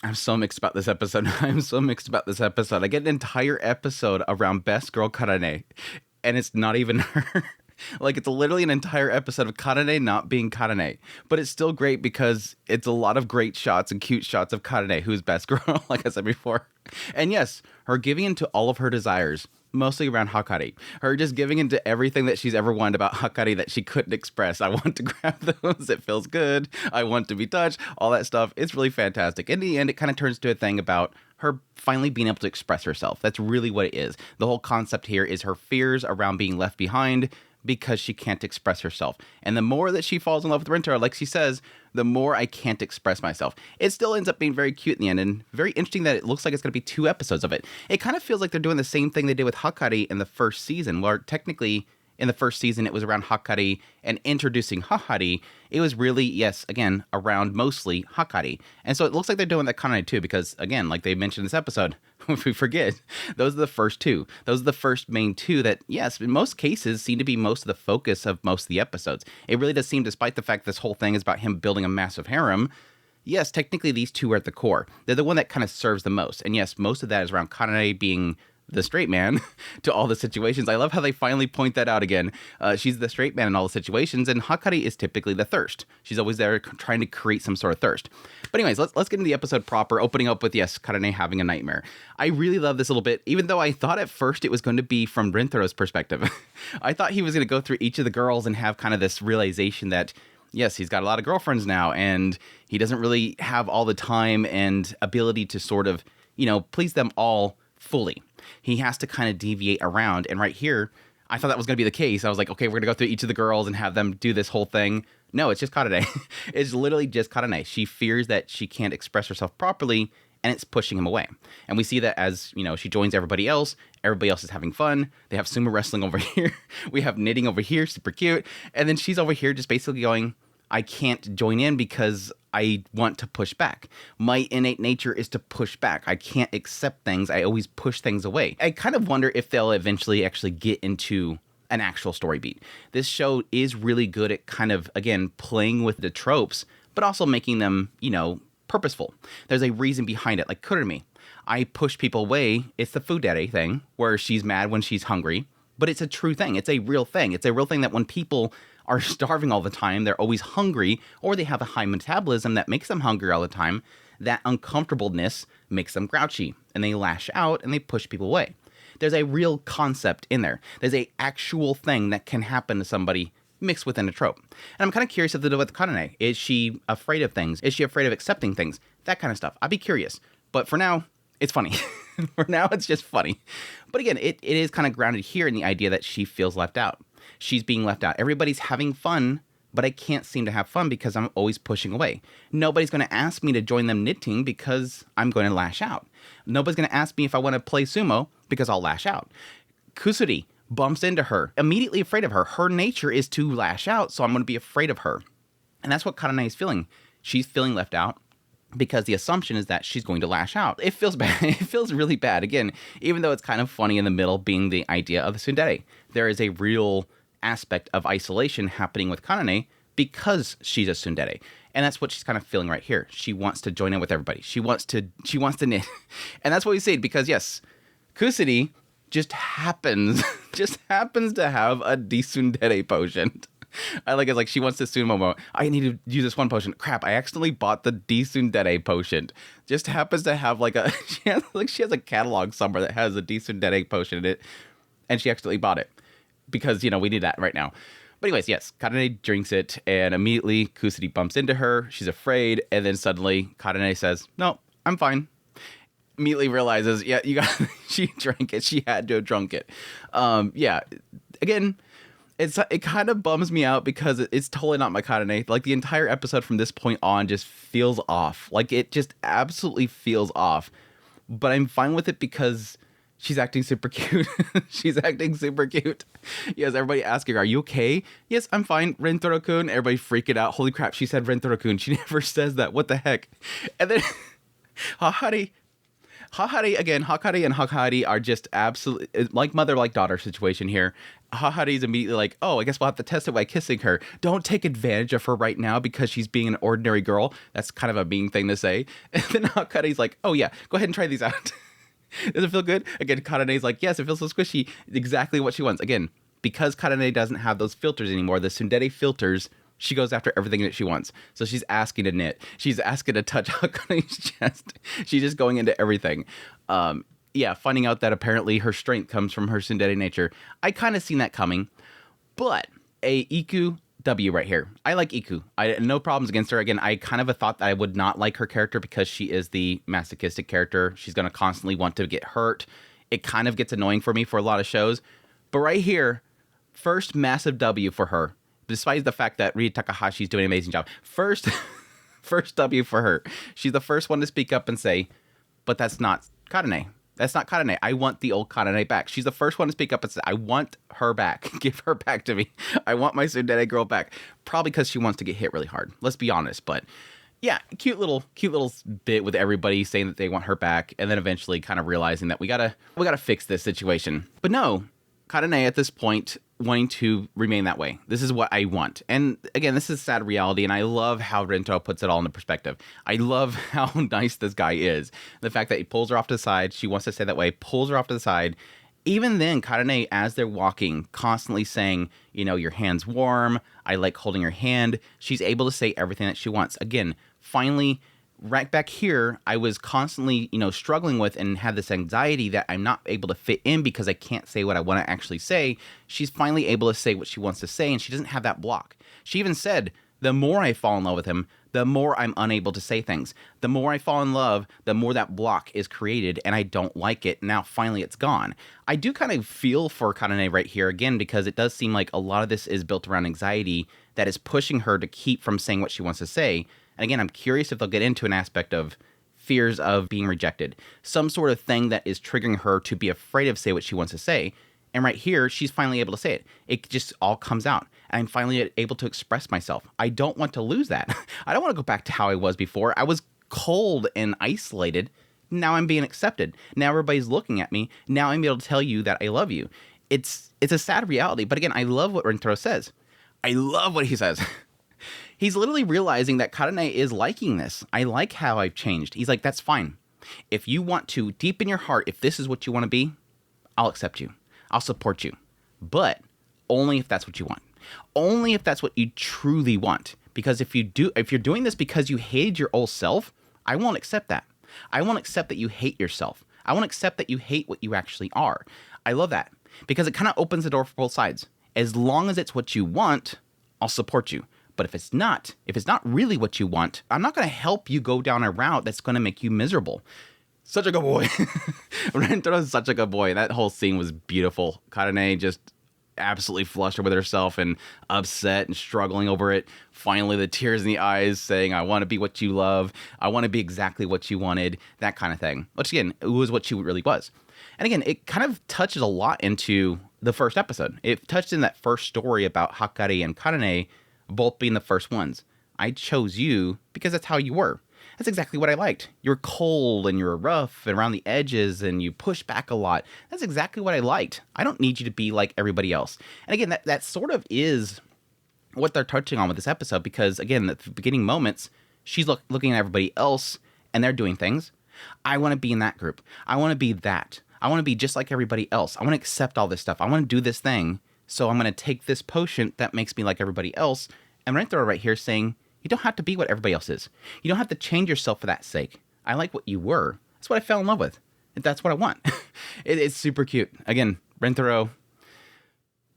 I'm so mixed about this episode. I'm so mixed about this episode. I get an entire episode around Best Girl Karane, and it's not even her. Like, it's literally an entire episode of Kadane not being Kadane. But it's still great because it's a lot of great shots and cute shots of Kadane, who's best girl, like I said before. And yes, her giving into all of her desires, mostly around Hakari. Her just giving into everything that she's ever wanted about Hakari that she couldn't express. I want to grab those. It feels good. I want to be touched. All that stuff. It's really fantastic. In the end, it kind of turns to a thing about her finally being able to express herself. That's really what it is. The whole concept here is her fears around being left behind because she can't express herself. And the more that she falls in love with Renthro, like she says, the more I can't express myself. It still ends up being very cute in the end, and very interesting that it looks like it's going to be 2 episodes of it. It kind of feels like they're doing the same thing they did with Hakari in the first season, where technically in the first season it was around Hakari and introducing Hahari. It was really, yes, again, around mostly Hakari. And so it looks like they're doing that kind of too, because again, like they mentioned in this episode, if we forget, those are the first 2. Those are the first main 2 that, yes, in most cases seem to be most of the focus of most of the episodes. It really does seem, despite the fact this whole thing is about him building a massive harem, yes, technically these 2 are at the core. They're the one that kind of serves the most. And yes, most of that is around Karane being the straight man to all the situations. I love how they finally point that out again. She's the straight man in all the situations, and Hakari is typically the thirst. She's always there trying to create some sort of thirst. But anyways, let's get into the episode proper, opening up with, yes, Karane having a nightmare. I really love this little bit, even though I thought at first it was going to be from Renthro's perspective. I thought he was going to go through each of the girls and have kind of this realization that, yes, he's got a lot of girlfriends now, and he doesn't really have all the time and ability to sort of, please them all fully. He has to kind of deviate around. And right here, I thought that was going to be the case. I was like, okay, we're going to go through each of the girls and have them do this whole thing. No, it's just Kadane. It's literally just Kadane. She fears that she can't express herself properly, and it's pushing him away. And we see that as, she joins everybody else. Everybody else is having fun. They have sumo wrestling over here. We have knitting over here, super cute. And then she's over here just basically going, I can't join in because I want to push back. My innate nature is to push back. I can't accept things. I always push things away. I kind of wonder if they'll eventually actually get into an actual story beat. This show is really good at kind of, again, playing with the tropes, but also making them, purposeful. There's a reason behind it. Like Kurumi, I push people away. It's the food daddy thing where she's mad when she's hungry, but it's a true thing. It's a real thing. It's a real thing that when people are starving all the time, they're always hungry, or they have a high metabolism that makes them hungry all the time, that uncomfortableness makes them grouchy, and they lash out and they push people away. There's a real concept in there. There's a actual thing that can happen to somebody mixed within a trope. And I'm kind of curious if they do with Kadane. Is she afraid of things? Is she afraid of accepting things? That kind of stuff. I'd be curious. But for now, it's funny. For now, it's just funny. But again, it is kind of grounded here in the idea that she feels left out. She's being left out. Everybody's having fun, but I can't seem to have fun because I'm always pushing away. Nobody's going to ask me to join them knitting because I'm going to lash out. Nobody's going to ask me if I want to play sumo because I'll lash out. Kusuri bumps into her, immediately afraid of her. Her nature is to lash out, so I'm going to be afraid of her. And that's what Karane is feeling. She's feeling left out because the assumption is that she's going to lash out. It feels bad. It feels really bad. Again, even though it's kind of funny in the middle being the idea of the tsundere, there is a real aspect of isolation happening with Karane because she's a tsundere. And that's what she's kind of feeling right here. She wants to join in with everybody. She wants to knit. And that's what we say because yes, Kusuri just happens to have a desundere potion. I like it's like she wants to sumo. I need to use this one potion. Crap, I accidentally bought the desundere potion. Just happens to have like a she has a catalog somewhere that has a desundere potion in it, and she accidentally bought it because we need that right now. But anyways, yes, Kadane drinks it, and immediately Kusuri bumps into her. She's afraid, and then suddenly Kadane says, "No, I'm fine." Immediately realizes, yeah, she drank it. She had to have drunk it. Yeah, again. It kind of bums me out because it's totally not my Kadane. Like the entire episode from this point on just feels off. Like it just absolutely feels off. But I'm fine with it because she's acting super cute. She's acting super cute. Yes, everybody asking, are you okay? Yes, I'm fine. Renthro-kun. Everybody freaking out. Holy crap, she said Renthro-kun. She never says that. What the heck? And then Hahari Hakari and Hakari are just absolutely like mother like daughter situation here. Hakari is immediately like, oh, I guess we'll have to test it by kissing her. Don't take advantage of her right now because she's being an ordinary girl. That's kind of a mean thing to say. And then Hakari's like, oh yeah, go ahead and try these out. Does it feel good? Again, Karane's like, yes, it feels so squishy. Exactly what she wants. Again, because Karane doesn't have those filters anymore, the tsundere filters, she goes after everything that she wants. So she's asking to knit. She's asking to touch Hakane's chest. She's just going into everything. Yeah, finding out that apparently her strength comes from her tsundere nature. I kind of seen that coming. But a Iku W right here. I like Iku. I no problems against her. Again, I kind of thought that I would not like her character because she is the masochistic character. She's going to constantly want to get hurt. It kind of gets annoying for me for a lot of shows. But right here, first massive W for her. Despite the fact that Rie Takahashi's doing an amazing job. First W for her. She's the first one to speak up and say, but that's not Kadane. That's not Kadane. I want the old Kadane back. She's the first one to speak up and say, I want her back. Give her back to me. I want my tsundere girl back. Probably because she wants to get hit really hard. Let's be honest. But yeah, cute little bit with everybody saying that they want her back. And then eventually kind of realizing that we gotta fix this situation. But no, Kadane at this point wanting to remain that way. This is what I want. And again, this is sad reality, and I love how Renthro puts it all into perspective. I love how nice this guy is. The fact that he pulls her off to the side, she wants to stay that way, pulls her off to the side. Even then, Kadane, as they're walking, constantly saying, you know, your hand's warm, I like holding your hand. She's able to say everything that she wants. Again, finally, right back here, I was constantly, struggling with and had this anxiety that I'm not able to fit in because I can't say what I want to actually say. She's finally able to say what she wants to say, and she doesn't have that block. She even said, the more I fall in love with him, the more I'm unable to say things. The more I fall in love, the more that block is created, and I don't like it. Now, finally, it's gone. I do kind of feel for Kadane right here, again, because it does seem like a lot of this is built around anxiety that is pushing her to keep from saying what she wants to say. And again, I'm curious if they'll get into an aspect of fears of being rejected. Some sort of thing that is triggering her to be afraid of say what she wants to say. And right here, she's finally able to say it. It just all comes out. And I'm finally able to express myself. I don't want to lose that. I don't want to go back to how I was before. I was cold and isolated. Now I'm being accepted. Now everybody's looking at me. Now I'm able to tell you that I love you. It's a sad reality. But again, I love what Renthro says. I love what he says. He's literally realizing that Karane is liking this. I like how I've changed. He's like, that's fine. If you want to, deep in your heart, if this is what you want to be, I'll accept you. I'll support you. But only if that's what you want. Only if that's what you truly want. Because if you're doing this because you hated your old self, I won't accept that. I won't accept that you hate yourself. I won't accept that you hate what you actually are. I love that. Because it kind of opens the door for both sides. As long as it's what you want, I'll support you. But if it's not really what you want, I'm not going to help you go down a route that's going to make you miserable. Such a good boy. Renthro is such a good boy. That whole scene was beautiful. Karane just absolutely flustered with herself and upset and struggling over it. Finally, the tears in the eyes saying, I want to be what you love. I want to be exactly what you wanted. That kind of thing. Which again, it was what she really was. And again, it kind of touches a lot into the first episode. It touched in that first story about Hyakkano and Karane both being the first ones. I chose you because that's how you were. That's exactly what I liked. You're cold and you're rough and around the edges and you push back a lot. That's exactly what I liked. I don't need you to be like everybody else. And again, that sort of is what they're touching on with this episode because, again, at the beginning moments, she's looking at everybody else and they're doing things. I want to be in that group. I want to be that. I want to be just like everybody else. I want to accept all this stuff. I want to do this thing. So I'm going to take this potion that makes me like everybody else. And Renthro right here saying, you don't have to be what everybody else is. You don't have to change yourself for that sake. I like what you were. That's what I fell in love with. That's what I want. It's super cute. Again, Renthro,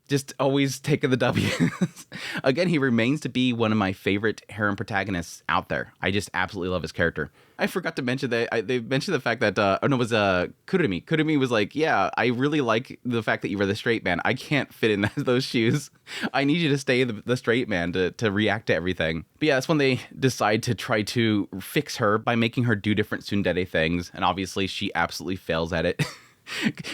just always taking the W's. Again, he remains to be one of my favorite harem protagonists out there. I just absolutely love his character. I forgot to mention that they mentioned the fact that it was Kurumi. Kurumi was like, yeah, I really like the fact that you were the straight man. I can't fit in those shoes. I need you to stay the straight man to react to everything. But yeah, that's when they decide to try to fix her by making her do different tsundere things. And obviously she absolutely fails at it.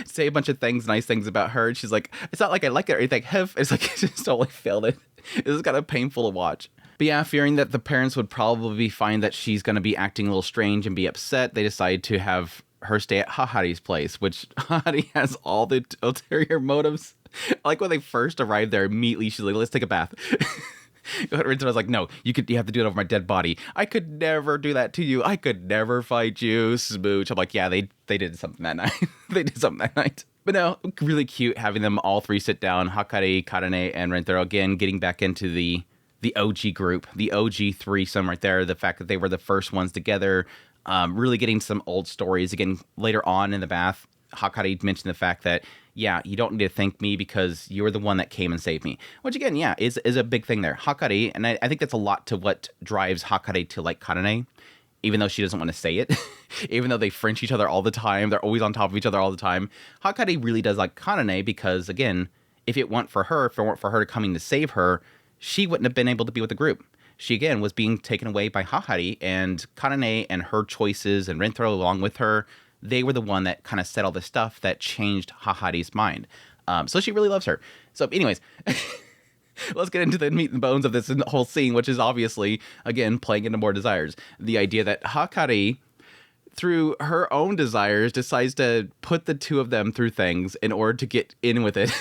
Say a bunch of nice things about her. And she's like, it's not like I like it or anything. It's like, she just totally failed it. It was kind of painful to watch. But yeah, fearing that the parents would probably find that she's going to be acting a little strange and be upset, they decide to have her stay at Hahari's place, which Hahari has all the ulterior motives. Like when they first arrived there, immediately she's like, let's take a bath. Renthro was like, no, you have to do it over my dead body. I could never do that to you. I could never fight you, smooch. I'm like, yeah, they did something that night. They did something that night. But no, really cute having them all three sit down, Hakkari, Kadane, and Renthro, again, getting back into the OG group, the OG threesome right there, the fact that they were the first ones together, really getting some old stories. Again, later on in the bath, Hakkari mentioned the fact that, yeah, you don't need to thank me because you were the one that came and saved me. Which, again, yeah, is a big thing there. Hakkari, and I think that's a lot to what drives Hakkari to like Karane, even though she doesn't want to say it. Even though they French each other all the time, they're always on top of each other all the time. Hakkari really does like Karane because, again, if it weren't for her to coming to save her, she wouldn't have been able to be with the group. She, again, was being taken away by Hahari, and Karane and her choices and Renthro along with her, they were the one that kind of said all this stuff that changed Hahari's mind. So she really loves her. So anyways, let's get into the meat and bones of this whole scene, which is obviously, again, playing into more desires. The idea that Hakkari, through her own desires, decides to put the two of them through things in order to get in with it.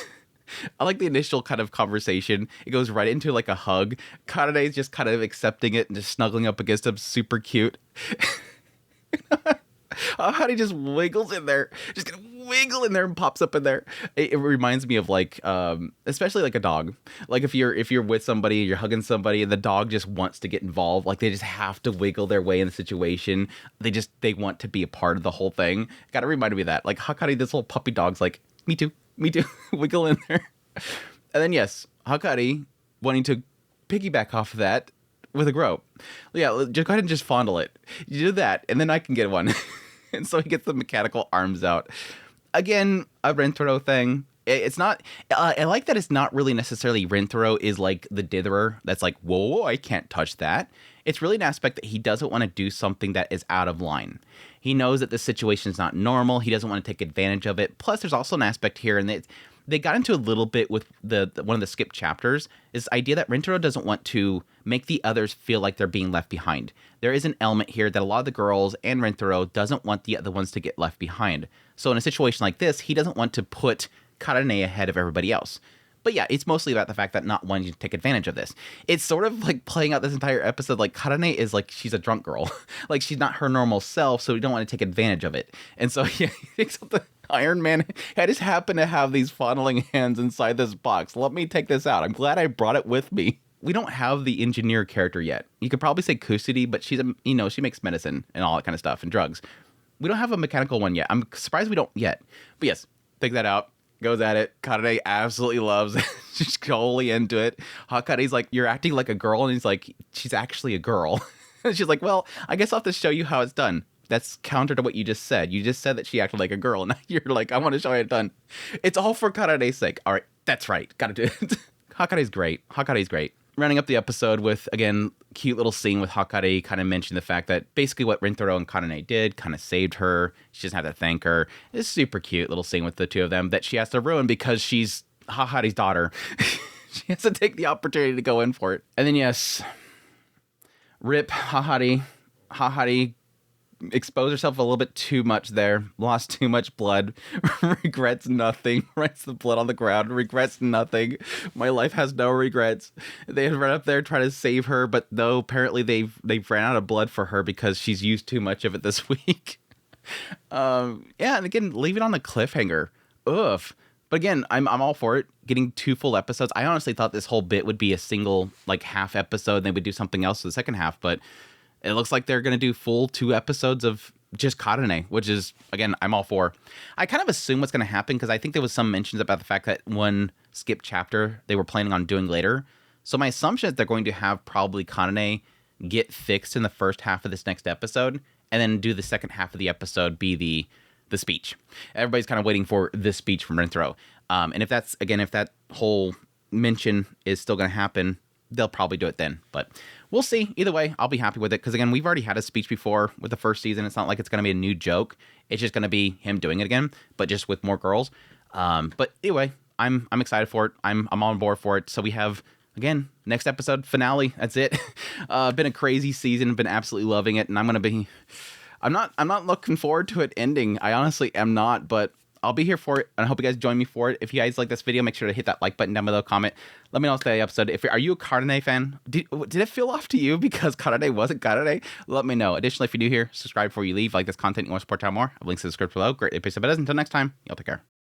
I like the initial kind of conversation. It goes right into like a hug. Karane's just kind of accepting it and just snuggling up against him. Super cute. How he just wiggles in there, just gonna wiggle in there and pops up in there. It reminds me of like, especially like a dog. Like if you're with somebody, you're hugging somebody, and the dog just wants to get involved. Like they just have to wiggle their way in the situation. They want to be a part of the whole thing. Got to remind me of that. Like Hakkari, this little puppy dog's like, me too, wiggle in there. And then yes, Hakkari wanting to piggyback off of that with a grope. Yeah, just go ahead and just fondle it. You do that, and then I can get one. And so he gets the mechanical arms out. Again, a Renthro thing. It's not... I like that it's not really necessarily Renthro is like the ditherer. That's like, whoa, I can't touch that. It's really an aspect that he doesn't want to do something that is out of line. He knows that the situation is not normal. He doesn't want to take advantage of it. Plus, there's also an aspect here, and they got into a little bit with the one of the skip chapters, is the idea that Renthro doesn't want to make the others feel like they're being left behind. There is an element here that a lot of the girls and Renthro doesn't want the other ones to get left behind. So in a situation like this, he doesn't want to put Karane ahead of everybody else. But yeah, it's mostly about the fact that not wanting to take advantage of this. It's sort of like playing out this entire episode like Karane is like she's a drunk girl. Like she's not her normal self, so we don't want to take advantage of it. And so yeah, he thinks of the Iron Man. I just happen to have these funneling hands inside this box. Let me take this out. I'm glad I brought it with me. We don't have the engineer character yet. You could probably say Kusuri, but she's she makes medicine and all that kind of stuff and drugs. We don't have a mechanical one yet. I'm surprised we don't yet. But yes, take that out. Goes at it. Karane absolutely loves it. She's totally into it. Hakkari's like, you're acting like a girl. And he's like, she's actually a girl. And she's like, well, I guess I'll have to show you how it's done. That's counter to what you just said. You just said that she acted like a girl. And now you're like, I want to show you it's done. It's all for Karane's sake. All right, that's right. Gotta do it. Hakkari's great. Running up the episode with, again, cute little scene with Hakkari, kind of mentioned the fact that basically what Renthro and Karane did kind of saved her. She doesn't have to thank her. It's a super cute little scene with the two of them that she has to ruin because she's Hahari's daughter. She has to take the opportunity to go in for it. And then, yes, rip Hahari. Hahari exposed herself a little bit too much there, lost too much blood, regrets nothing, writes the blood on the ground, regrets nothing. My life has no regrets. They run up there trying to save her, but no, apparently they've ran out of blood for her because she's used too much of it this week. Yeah, and again, leave it on a cliffhanger. Oof. But again, I'm all for it. Getting 2 full episodes. I honestly thought this whole bit would be a single like half episode and they would do something else for the second half, but it looks like they're going to do full 2 episodes of just Kadane, which is, again, I'm all for. I kind of assume what's going to happen because I think there was some mentions about the fact that one skip chapter they were planning on doing later. So my assumption is they're going to have probably Kadane get fixed in the first half of this next episode and then do the second half of the episode be the speech. Everybody's kind of waiting for this speech from Renthro. And if that's, again, if that whole mention is still going to happen, they'll probably do it then. But we'll see. Either way, I'll be happy with it. Because, again, we've already had a speech before with the first season. It's not like it's going to be a new joke. It's just going to be him doing it again, but just with more girls. But anyway, I'm excited for it. I'm on board for it. So we have, again, next episode, finale. That's it. Been a crazy season. Been absolutely loving it. And I'm going to be... I'm not looking forward to it ending. I honestly am not, but I'll be here for it, and I hope you guys join me for it. If you guys like this video, make sure to hit that like button down below, comment. Let me know the episode. Are you a Karane fan? Did it feel off to you because Karane wasn't Karane? Let me know. Additionally, if you're new here, subscribe before you leave. Like this content, you want to support time more. I have links in the script below. Greatly appreciate it. Until next time, y'all take care.